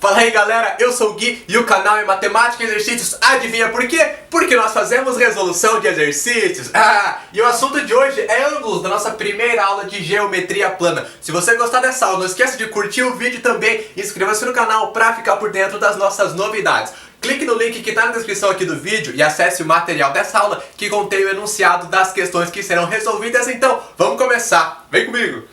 Fala aí galera, eu sou o Gui e o canal é Matemática e Exercícios. Adivinha por quê? Porque nós fazemos resolução de exercícios. E o assunto de hoje é ângulos da nossa primeira aula de geometria plana. Se você gostar dessa aula, não esqueça de curtir o vídeo também e inscreva-se no canal para ficar por dentro das nossas novidades. Clique no link que está na descrição aqui do vídeo e acesse o material dessa aula que contém o enunciado das questões que serão resolvidas. Então, vamos começar. Vem comigo!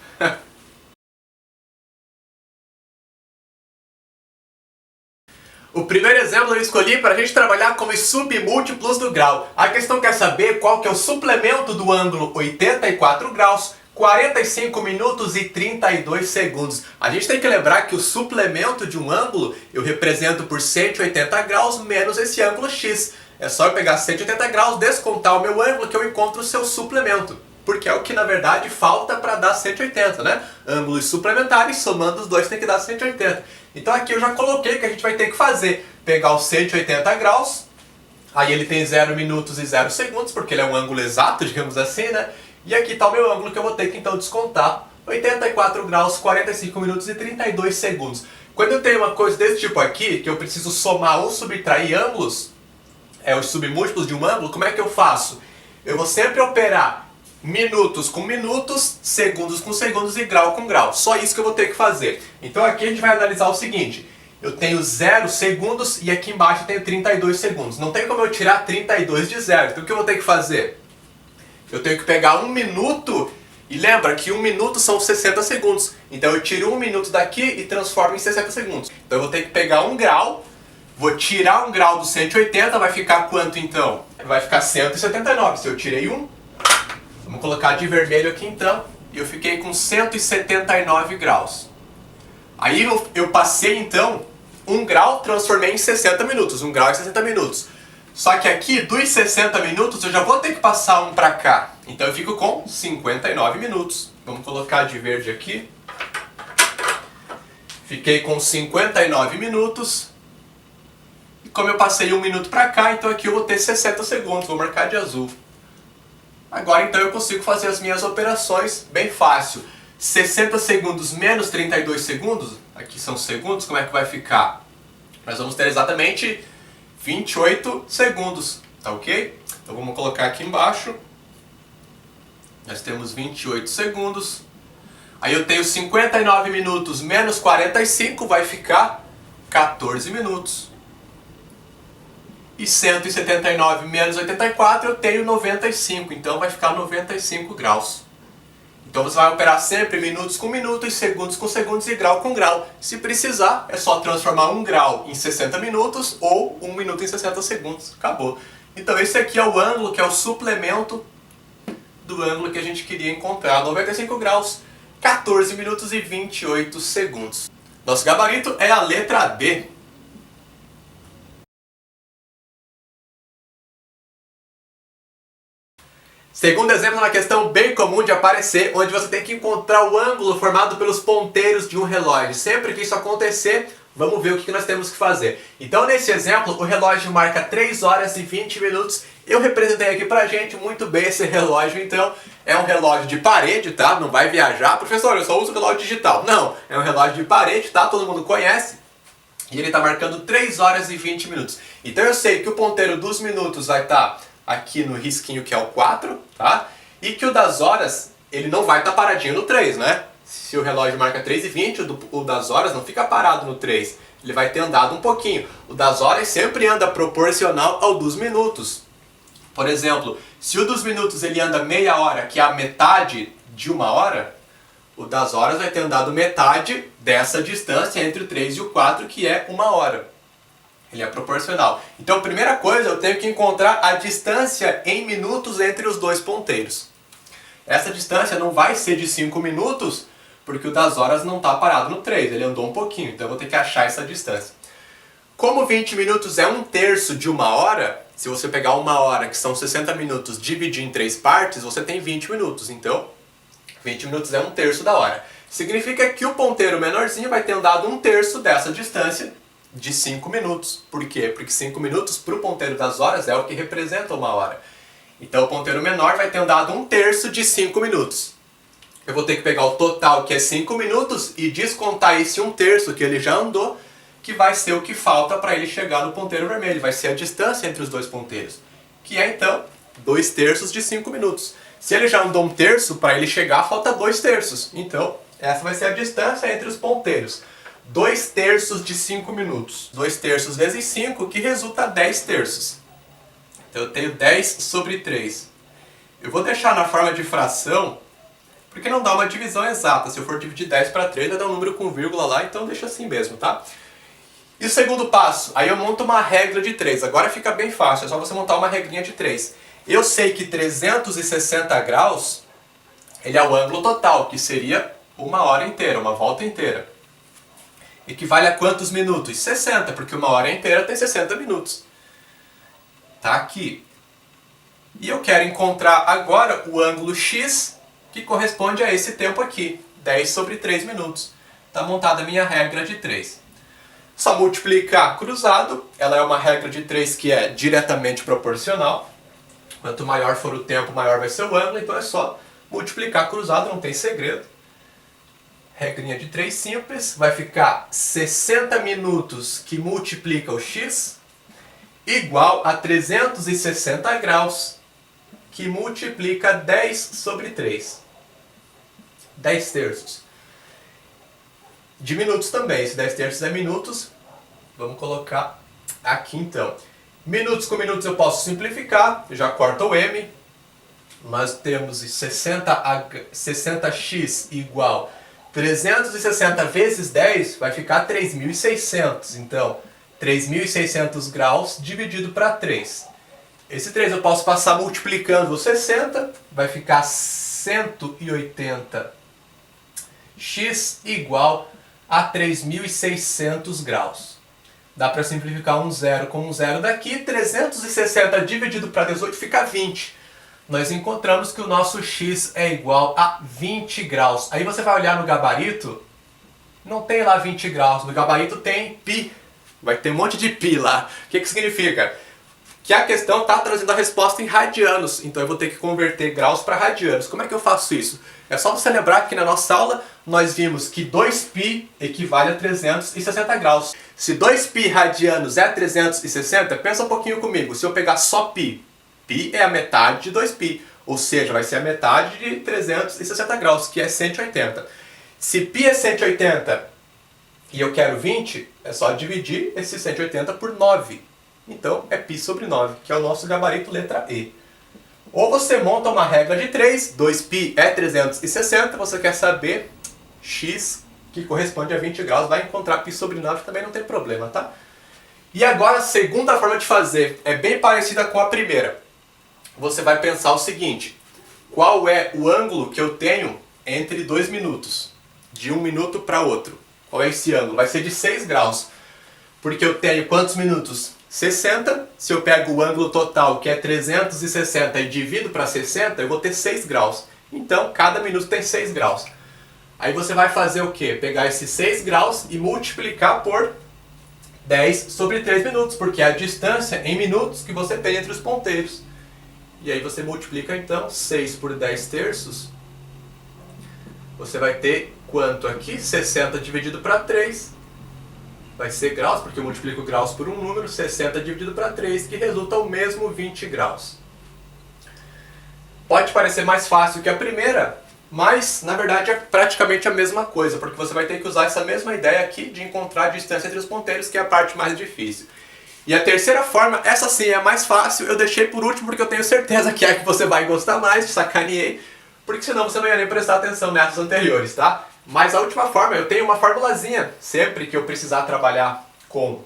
O primeiro exemplo eu escolhi para a gente trabalhar com os submúltiplos do grau. A questão quer saber qual que é o suplemento do ângulo 84 graus, 45 minutos e 32 segundos. A gente tem que lembrar que o suplemento de um ângulo eu represento por 180 graus menos esse ângulo x. É só eu pegar 180 graus, descontar o meu ângulo que eu encontro o seu suplemento. Porque é o que na verdade falta para dar 180, né? Ângulos suplementares, somando os dois tem que dar 180. Então aqui eu já coloquei o que a gente vai ter que fazer. Pegar os 180 graus, aí ele tem 0 minutos e 0 segundos, porque ele é um ângulo exato, digamos assim, né? E aqui está o meu ângulo que eu vou ter que então descontar. 84 graus, 45 minutos e 32 segundos. Quando eu tenho uma coisa desse tipo aqui, que eu preciso somar ou subtrair ângulos, os submúltiplos de um ângulo, como é que eu faço? Eu vou sempre operar minutos com minutos, segundos com segundos e grau com grau. Só isso que eu vou ter que fazer. Então aqui a gente vai analisar o seguinte. Eu tenho 0 segundos e aqui embaixo eu tenho 32 segundos. Não tem como eu tirar 32 de 0. Então o que eu vou ter que fazer? Eu tenho que pegar 1 minuto e lembra que 1 minuto são 60 segundos. Então eu tiro 1 minuto daqui e transformo em 60 segundos. Então eu vou ter que pegar 1 grau, vou tirar 1 grau do 180, vai ficar quanto então? Vai ficar 179. Se eu tirei 1, vamos colocar de vermelho aqui então, e eu fiquei com 179 graus. Aí eu passei então 1 grau, transformei em 60 minutos, 1 grau e 60 minutos. Só que aqui, dos 60 minutos, eu já vou ter que passar 1 para cá. Então eu fico com 59 minutos. Vamos colocar de verde aqui. Fiquei com 59 minutos. E como eu passei 1 minuto para cá, então aqui eu vou ter 60 segundos, vou marcar de azul. Agora então eu consigo fazer as minhas operações bem fácil. 60 segundos menos 32 segundos, aqui são segundos, como é que vai ficar? Nós vamos ter exatamente 28 segundos, tá ok? Então vamos colocar aqui embaixo. Nós temos 28 segundos. Aí eu tenho 59 minutos menos 45, vai ficar 14 minutos. E 179 menos 84 eu tenho 95, então vai ficar 95 graus. Então você vai operar sempre minutos com minutos, segundos com segundos e grau com grau. Se precisar, é só transformar 1 grau em 60 minutos ou 1 minuto em 60 segundos. Acabou. Então esse aqui é o ângulo, que é o suplemento do ângulo que a gente queria encontrar. 95 graus, 14 minutos e 28 segundos. Nosso gabarito é a letra B. Segundo exemplo, uma questão bem comum de aparecer, onde você tem que encontrar o ângulo formado pelos ponteiros de um relógio. Sempre que isso acontecer, vamos ver o que nós temos que fazer. Então, nesse exemplo, o relógio marca 3 horas e 20 minutos. Eu representei aqui pra gente muito bem esse relógio, então é um relógio de parede, tá? Não vai viajar. Professor, eu só uso relógio digital. Não, é um relógio de parede, tá? Todo mundo conhece. E ele tá marcando 3 horas e 20 minutos. Então eu sei que o ponteiro dos minutos vai estar aqui no risquinho que é o 4, tá? E que o das horas, ele não vai estar paradinho no 3, né? Se o relógio marca 3:20, o das horas não fica parado no 3. Ele vai ter andado um pouquinho. O das horas sempre anda proporcional ao dos minutos. Por exemplo, se o dos minutos ele anda meia hora, que é a metade de 1 hora, o das horas vai ter andado metade dessa distância entre o 3 e o 4, que é 1 hora. Ele é proporcional. Então, primeira coisa, eu tenho que encontrar a distância em minutos entre os dois ponteiros. Essa distância não vai ser de 5 minutos, porque o das horas não está parado no 3, ele andou um pouquinho, então eu vou ter que achar essa distância. Como 20 minutos é 1/3 de 1 hora, se você pegar 1 hora, que são 60 minutos, dividir em 3 partes, você tem 20 minutos. Então, 20 minutos é 1/3 da hora. Significa que o ponteiro menorzinho vai ter andado 1/3 dessa distância, de 5 minutos. Por quê? Porque 5 minutos para o ponteiro das horas é o que representa 1 hora. Então o ponteiro menor vai ter andado 1/3 de 5 minutos. Eu vou ter que pegar o total, que é 5 minutos, e descontar esse 1/3 que ele já andou, que vai ser o que falta para ele chegar no ponteiro vermelho. Vai ser a distância entre os dois ponteiros, que é então 2/3 de 5 minutos. Se ele já andou 1/3, para ele chegar falta 2/3. Então, essa vai ser a distância entre os ponteiros. 2/3 de 5 minutos. 2/3 vezes 5, que resulta 10/3. Então eu tenho 10/3. Eu vou deixar na forma de fração, porque não dá uma divisão exata. Se eu for dividir 10 para 3, vai dar um número com vírgula lá, então deixa assim mesmo, tá? E o segundo passo? Aí eu monto uma regra de 3. Agora fica bem fácil, é só você montar uma regrinha de 3. Eu sei que 360 graus, ele é o ângulo total, que seria uma hora inteira, uma volta inteira. Equivale a quantos minutos? 60, porque uma hora inteira tem 60 minutos. Tá aqui. E eu quero encontrar agora o ângulo x, que corresponde a esse tempo aqui, 10/3 minutos. Está montada a minha regra de 3. Só multiplicar cruzado, ela é uma regra de 3 que é diretamente proporcional. Quanto maior for o tempo, maior vai ser o ângulo, então é só multiplicar cruzado, não tem segredo. Regrinha de 3 simples, vai ficar 60 minutos que multiplica o x, igual a 360 graus, que multiplica 10/3. 10/3. De minutos também, esse 10/3 é minutos. Vamos colocar aqui então. Minutos com minutos eu posso simplificar, já corta o m. Nós temos 60x igual 360 vezes 10 vai ficar 3.600. Então, 3.600 graus dividido para 3. Esse 3 eu posso passar multiplicando o 60, vai ficar 180x igual a 3.600 graus. Dá para simplificar um zero com um zero daqui. 360 dividido para 18 fica 20. Nós encontramos que o nosso x é igual a 20 graus. Aí você vai olhar no gabarito, não tem lá 20 graus. No gabarito tem π. Vai ter um monte de π lá. O que significa? Que a questão está trazendo a resposta em radianos. Então eu vou ter que converter graus para radianos. Como é que eu faço isso? É só você lembrar que na nossa aula nós vimos que 2π equivale a 360 graus. Se 2π radianos é 360, pensa um pouquinho comigo. Se eu pegar só π, π é a metade de 2π. Ou seja, vai ser a metade de 360 graus, que é 180. Se π é 180 e eu quero 20, é só dividir esse 180 por 9. Então é π/9, que é o nosso gabarito letra E. Ou você monta uma regra de 3, 2π é 360, você quer saber x, que corresponde a 20 graus, vai encontrar π/9, também não tem problema, tá? E agora a segunda forma de fazer é bem parecida com a primeira. Você vai pensar o seguinte: qual é o ângulo que eu tenho entre 2 minutos? De um minuto para outro. Qual é esse ângulo? Vai ser de 6 graus. Porque eu tenho quantos minutos? 60. Se eu pego o ângulo total, que é 360, e divido para 60, eu vou ter 6 graus. Então, cada minuto tem 6 graus. Aí você vai fazer o quê? Pegar esses 6 graus e multiplicar por 10/3 minutos, porque é a distância em minutos que você tem entre os ponteiros. E aí você multiplica então 6 por 10/3. Você vai ter quanto aqui? 60 dividido para 3. Vai ser graus, porque eu multiplico graus por um número, 60 dividido para 3, que resulta o mesmo 20 graus. Pode parecer mais fácil que a primeira, mas na verdade é praticamente a mesma coisa, porque você vai ter que usar essa mesma ideia aqui de encontrar a distância entre os ponteiros, que é a parte mais difícil. E a terceira forma, essa sim é a mais fácil, eu deixei por último porque eu tenho certeza que é a que você vai gostar mais, sacaneei, porque senão você não ia nem prestar atenção nessas anteriores, tá? Mas a última forma, eu tenho uma formulazinha, sempre que eu precisar trabalhar com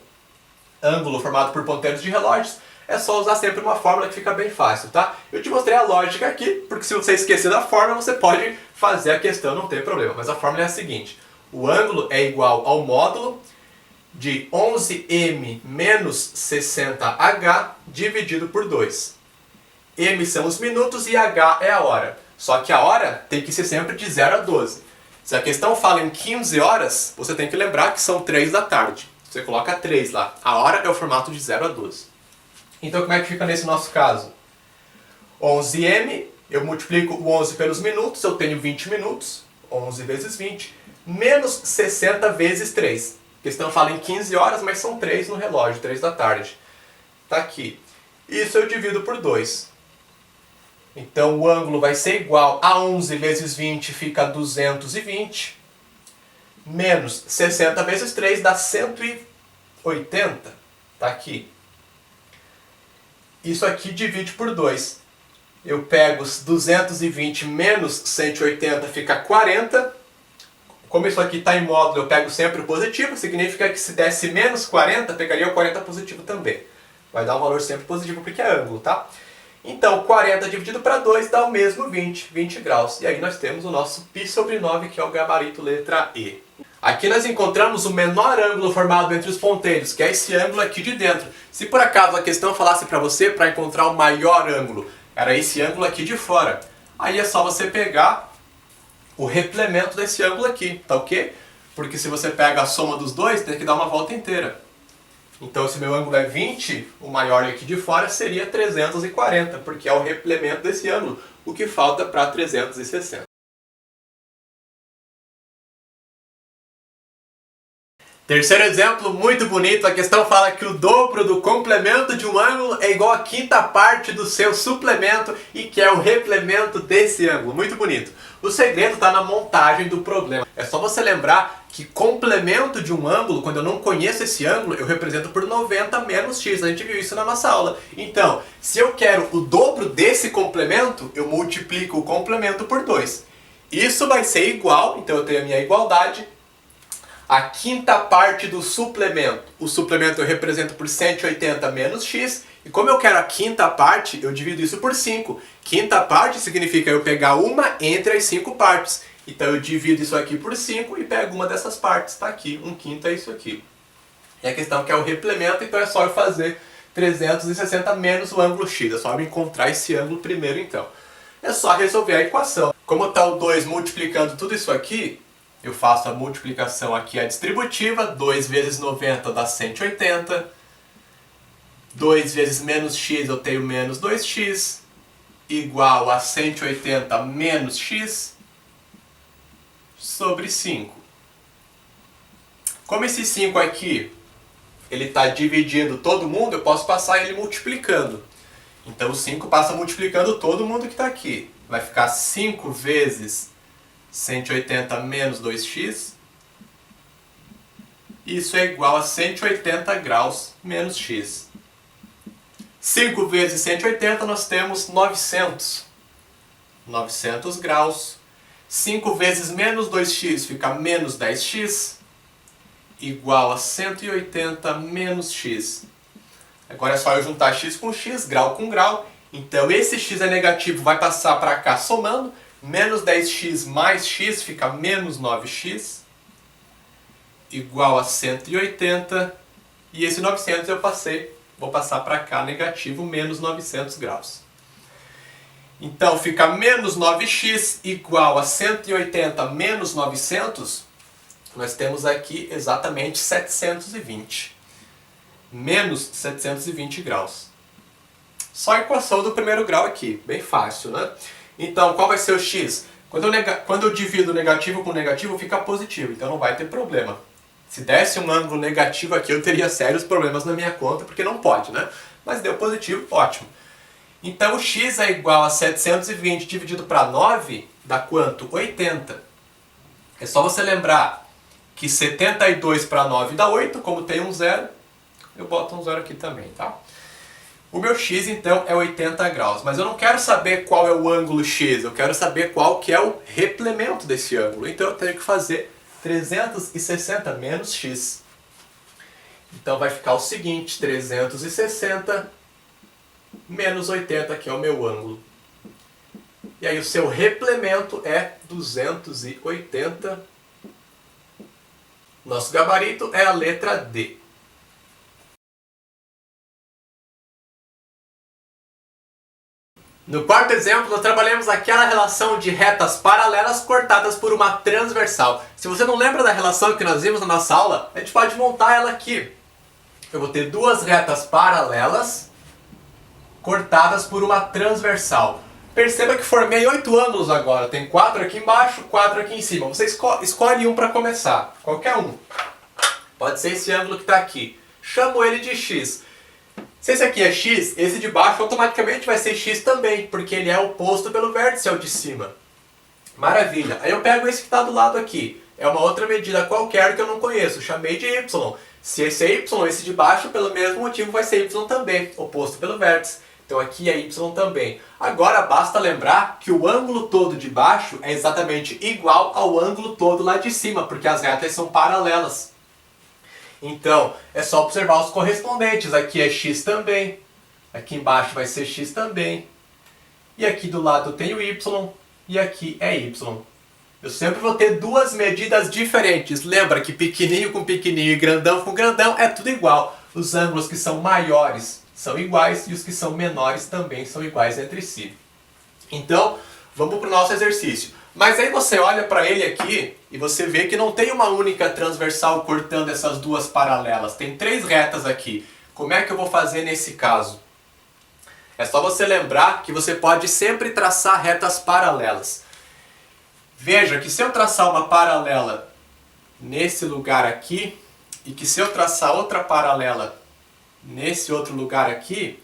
ângulo formado por ponteiros de relógios, é só usar sempre uma fórmula que fica bem fácil, tá? Eu te mostrei a lógica aqui, porque se você esquecer da fórmula, você pode fazer a questão, não tem problema. Mas a fórmula é a seguinte: o ângulo é igual ao módulo de 11m menos 60h dividido por 2. M são os minutos e H é a hora. Só que a hora tem que ser sempre de 0 a 12. Se a questão fala em 15 horas, você tem que lembrar que são 3 da tarde. Você coloca 3 lá. A hora é o formato de 0 a 12. Então como é que fica nesse nosso caso? 11m, eu multiplico o 11 pelos minutos, eu tenho 20 minutos. 11 vezes 20, menos 60 vezes 3. A questão fala em 15 horas, mas são 3 no relógio, 3 da tarde. Tá aqui. Isso eu divido por 2. Então o ângulo vai ser igual a 11 vezes 20, fica 220. Menos 60 vezes 3 dá 180. Tá aqui. Isso aqui divide por 2. Eu pego os 220 menos 180, fica 40. Como isso aqui está em módulo, eu pego sempre o positivo. Significa que se desse menos 40, pegaria o 40 positivo também. Vai dar um valor sempre positivo porque é ângulo, tá? Então 40 dividido para 2 dá o mesmo 20 graus. E aí nós temos o nosso π sobre 9, que é o gabarito letra E. Aqui nós encontramos o menor ângulo formado entre os ponteiros, que é esse ângulo aqui de dentro. Se por acaso a questão falasse para você para encontrar o maior ângulo, era esse ângulo aqui de fora. Aí é só você pegar o replemento desse ângulo aqui, tá ok? Porque se você pega a soma dos dois, tem que dar uma volta inteira. Então se meu ângulo é 20, o maior aqui de fora seria 340, porque é o replemento desse ângulo, o que falta para 360. Terceiro exemplo, muito bonito, a questão fala que o dobro do complemento de um ângulo é igual a quinta parte do seu suplemento e que é o replemento desse ângulo. Muito bonito. O segredo está na montagem do problema. É só você lembrar que complemento de um ângulo, quando eu não conheço esse ângulo, eu represento por 90 menos x. A gente viu isso na nossa aula. Então, se eu quero o dobro desse complemento, eu multiplico o complemento por 2. Isso vai ser igual, então eu tenho a minha igualdade, a quinta parte do suplemento. O suplemento eu represento por 180 menos x. E como eu quero a quinta parte, eu divido isso por 5. Quinta parte significa eu pegar uma entre as 5 partes. Então eu divido isso aqui por 5 e pego uma dessas partes. Está aqui, 1/5 é isso aqui. E a questão que é o replemento, então é só eu fazer 360 menos o ângulo x. É só eu encontrar esse ângulo primeiro então. É só resolver a equação. Como está o 2 multiplicando tudo isso aqui, eu faço a multiplicação aqui, a distributiva. 2 vezes 90 dá 180. 2 vezes menos x, eu tenho menos 2x. Igual a 180 menos x sobre 5. Como esse 5 aqui, ele está dividindo todo mundo, eu posso passar ele multiplicando. Então o 5 passa multiplicando todo mundo que está aqui. Vai ficar 5 vezes 180 menos 2x, isso é igual a 180 graus menos x. 5 vezes 180 nós temos 900. 900 graus. 5 vezes menos 2x fica menos 10x, igual a 180 menos x. Agora é só eu juntar x com x, grau com grau. Então esse x é negativo, vai passar para cá somando. Menos 10x mais x fica menos 9x, igual a 180, e esse 900 eu vou passar para cá negativo, menos 900 graus. Então fica menos 9x igual a 180 menos 900, nós temos aqui exatamente 720. Menos 720 graus. Só a equação do primeiro grau aqui, bem fácil, né? Então, qual vai ser o x? Quando eu divido negativo com negativo, fica positivo, então não vai ter problema. Se desse um ângulo negativo aqui, eu teria sérios problemas na minha conta, porque não pode, né? Mas deu positivo, ótimo. Então, o x é igual a 720 dividido para 9, dá quanto? 80. É só você lembrar que 72 para 9 dá 8, como tem um zero, eu boto um zero aqui também, tá? O meu x, então, é 80 graus. Mas eu não quero saber qual é o ângulo x, eu quero saber qual que é o replemento desse ângulo. Então eu tenho que fazer 360 menos x. Então vai ficar o seguinte, 360 menos 80, que é o meu ângulo. E aí o seu replemento é 280. Nosso gabarito é a letra D. No quarto exemplo, nós trabalhamos aquela relação de retas paralelas cortadas por uma transversal. Se você não lembra da relação que nós vimos na nossa aula, a gente pode montar ela aqui. Eu vou ter duas retas paralelas cortadas por uma transversal. Perceba que formei 8 ângulos agora. Tem 4 aqui embaixo, 4 aqui em cima. Você escolhe um para começar. Qualquer um. Pode ser esse ângulo que está aqui. Chamo ele de x. Se esse aqui é x, esse de baixo automaticamente vai ser x também, porque ele é oposto pelo vértice ao de cima. Maravilha. Aí eu pego esse que está do lado aqui. É uma outra medida qualquer que eu não conheço. Chamei de y. Se esse é y, esse de baixo, pelo mesmo motivo, vai ser y também, oposto pelo vértice. Então aqui é y também. Agora basta lembrar que o ângulo todo de baixo é exatamente igual ao ângulo todo lá de cima, porque as retas são paralelas. Então é só observar os correspondentes. Aqui é x também. Aqui embaixo vai ser x também. E aqui do lado tem o y. E aqui é y. Eu sempre vou ter duas medidas diferentes. Lembra que pequenininho com pequenininho e grandão com grandão é tudo igual. Os ângulos que são maiores são iguais e os que são menores também são iguais entre si. Então, vamos para o nosso exercício. Mas aí você olha para ele aqui e você vê que não tem uma única transversal cortando essas duas paralelas. Tem três retas aqui. Como é que eu vou fazer nesse caso? É só você lembrar que você pode sempre traçar retas paralelas. Veja que se eu traçar uma paralela nesse lugar aqui, e que se eu traçar outra paralela nesse outro lugar aqui,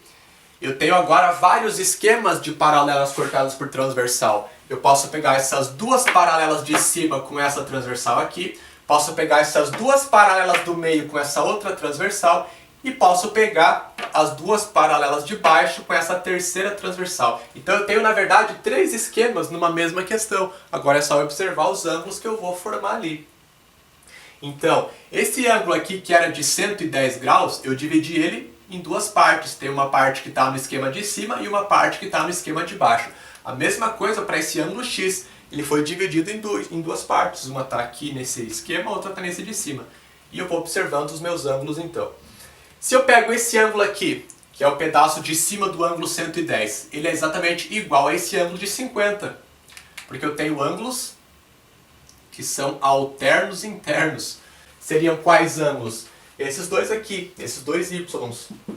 eu tenho agora vários esquemas de paralelas cortadas por transversal. Eu posso pegar essas duas paralelas de cima com essa transversal aqui, posso pegar essas duas paralelas do meio com essa outra transversal, e posso pegar as duas paralelas de baixo com essa terceira transversal. Então eu tenho, na verdade, três esquemas numa mesma questão. Agora é só observar os ângulos que eu vou formar ali. Então, esse ângulo aqui, que era de 110 graus, eu dividi ele em duas partes. Tem uma parte que está no esquema de cima e uma parte que está no esquema de baixo. A mesma coisa para esse ângulo x. Ele foi dividido em duas partes. Uma está aqui nesse esquema, a outra está nesse de cima. E eu vou observando os meus ângulos então. Se eu pego esse ângulo aqui, que é o pedaço de cima do ângulo 110, ele é exatamente igual a esse ângulo de 50. Porque eu tenho ângulos que são alternos internos. Seriam quais ângulos? Esses dois aqui, esses dois y,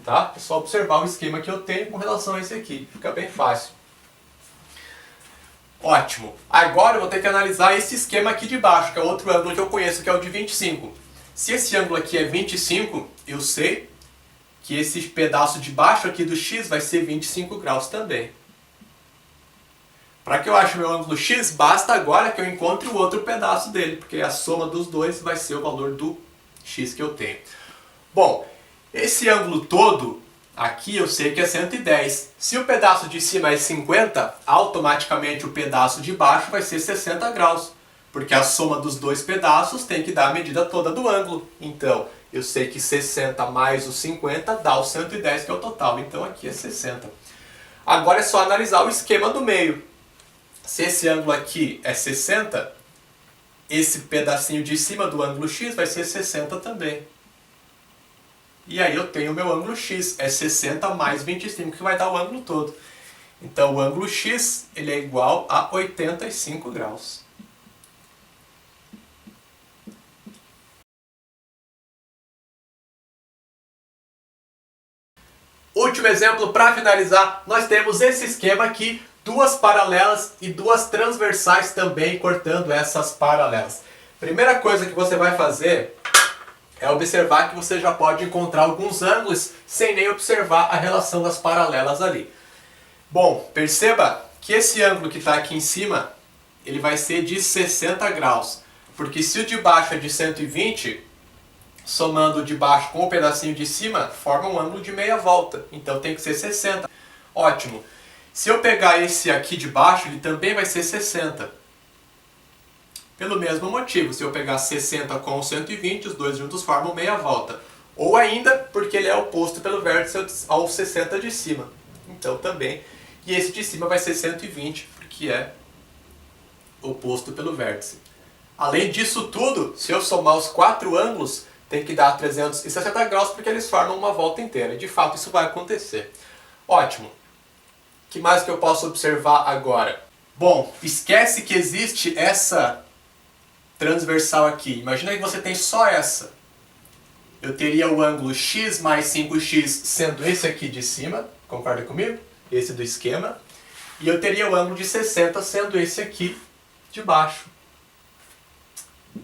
tá? É só observar o esquema que eu tenho com relação a esse aqui. Fica bem fácil. Ótimo. Agora eu vou ter que analisar esse esquema aqui de baixo, que é outro ângulo que eu conheço, que é o de 25. Se esse ângulo aqui é 25, eu sei que esse pedaço de baixo aqui do x vai ser 25 graus também. Para que eu ache meu ângulo x, basta agora que eu encontre o outro pedaço dele, porque a soma dos dois vai ser o valor do x que eu tenho. Bom, esse ângulo todo aqui eu sei que é 110. Se o pedaço de cima é 50, automaticamente o pedaço de baixo vai ser 60 graus. Porque a soma dos dois pedaços tem que dar a medida toda do ângulo. Então, eu sei que 60 mais o 50 dá o 110, que é o total. Então, aqui é 60. Agora é só analisar o esquema do meio. Se esse ângulo aqui é 60, esse pedacinho de cima do ângulo x vai ser 60 também. E aí eu tenho o meu ângulo x. É 60 mais 25, que vai dar o ângulo todo. Então, o ângulo x ele é igual a 85 graus. Último exemplo para finalizar, nós temos esse esquema aqui, duas paralelas e duas transversais também cortando essas paralelas. Primeira coisa que você vai fazer é observar que você já pode encontrar alguns ângulos sem nem observar a relação das paralelas ali. Bom, perceba que esse ângulo que está aqui em cima, ele vai ser de 60 graus, porque se o de baixo é de 120, somando o de baixo com o pedacinho de cima, forma um ângulo de meia volta. Então tem que ser 60. Ótimo. Se eu pegar esse aqui de baixo, ele também vai ser 60. Pelo mesmo motivo, se eu pegar 60 com 120, os dois juntos formam meia volta. Ou ainda, porque ele é oposto pelo vértice ao 60 de cima. Então também. E esse de cima vai ser 120, porque é oposto pelo vértice. Além disso tudo, se eu somar os quatro ângulos, tem que dar 360 graus porque eles formam uma volta inteira. E de fato isso vai acontecer. Ótimo. O que mais que eu posso observar agora? Bom, esquece que existe essa transversal aqui. Imagina que você tem só essa. Eu teria o ângulo x mais 5x sendo esse aqui de cima. Concorda comigo? Esse do esquema. E eu teria o ângulo de 60 sendo esse aqui de baixo.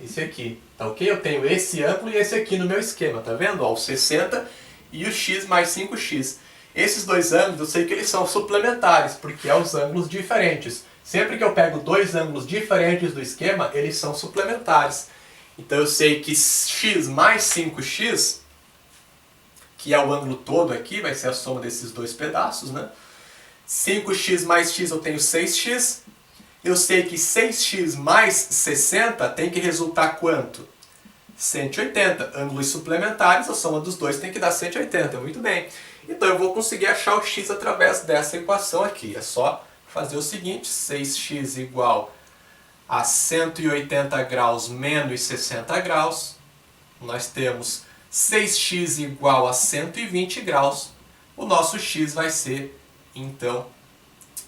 esse aqui, tá ok? Eu tenho esse ângulo e esse aqui no meu esquema, tá vendo? Ó, o 60 e o x mais 5x. Esses dois ângulos eu sei que eles são suplementares, porque são os ângulos diferentes. Sempre que eu pego dois ângulos diferentes do esquema, eles são suplementares. Então eu sei que x mais 5x, que é o ângulo todo aqui, vai ser a soma desses dois pedaços, né? 5x mais x eu tenho 6x. Eu sei que 6x mais 60 tem que resultar quanto? 180. Ângulos suplementares, a soma dos dois tem que dar 180. Muito bem. Então eu vou conseguir achar o x através dessa equação aqui. É só fazer o seguinte: 6x igual a 180 graus menos 60 graus. Nós temos 6x igual a 120 graus. O nosso x vai ser, então,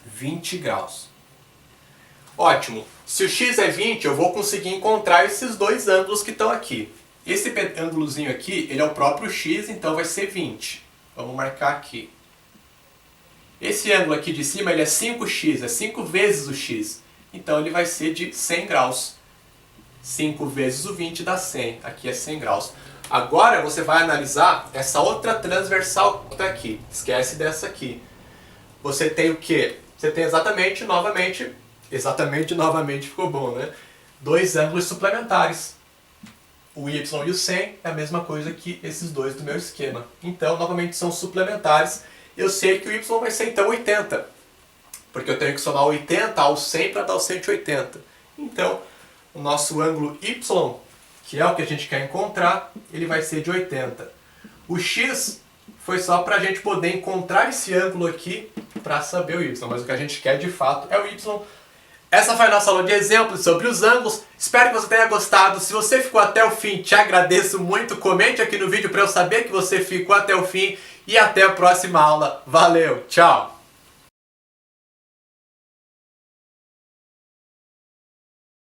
20 graus. Ótimo. Se o x é 20, eu vou conseguir encontrar esses dois ângulos que estão aqui. Esse ângulozinho aqui, ele é o próprio x, então vai ser 20. Vamos marcar aqui. Esse ângulo aqui de cima, ele é 5x, é 5 vezes o x. Então ele vai ser de 100 graus. 5 vezes o 20 dá 100. Aqui é 100 graus. Agora você vai analisar essa outra transversal que está aqui. Esquece dessa aqui. Você tem o quê? Você tem exatamente novamente ficou bom, né? Dois ângulos suplementares. O y e o 100 é a mesma coisa que esses dois do meu esquema. Então, novamente, são suplementares. Eu sei que o y vai ser, então, 80. Porque eu tenho que somar 80 ao 100 para dar o 180. Então, o nosso ângulo y, que é o que a gente quer encontrar, ele vai ser de 80. O x foi só para a gente poder encontrar esse ângulo aqui para saber o y. Mas o que a gente quer, de fato, é o y. Essa foi a nossa aula de exemplos sobre os ângulos. Espero que você tenha gostado. Se você ficou até o fim, te agradeço muito. Comente aqui no vídeo para eu saber que você ficou até o fim. E até a próxima aula. Valeu, tchau!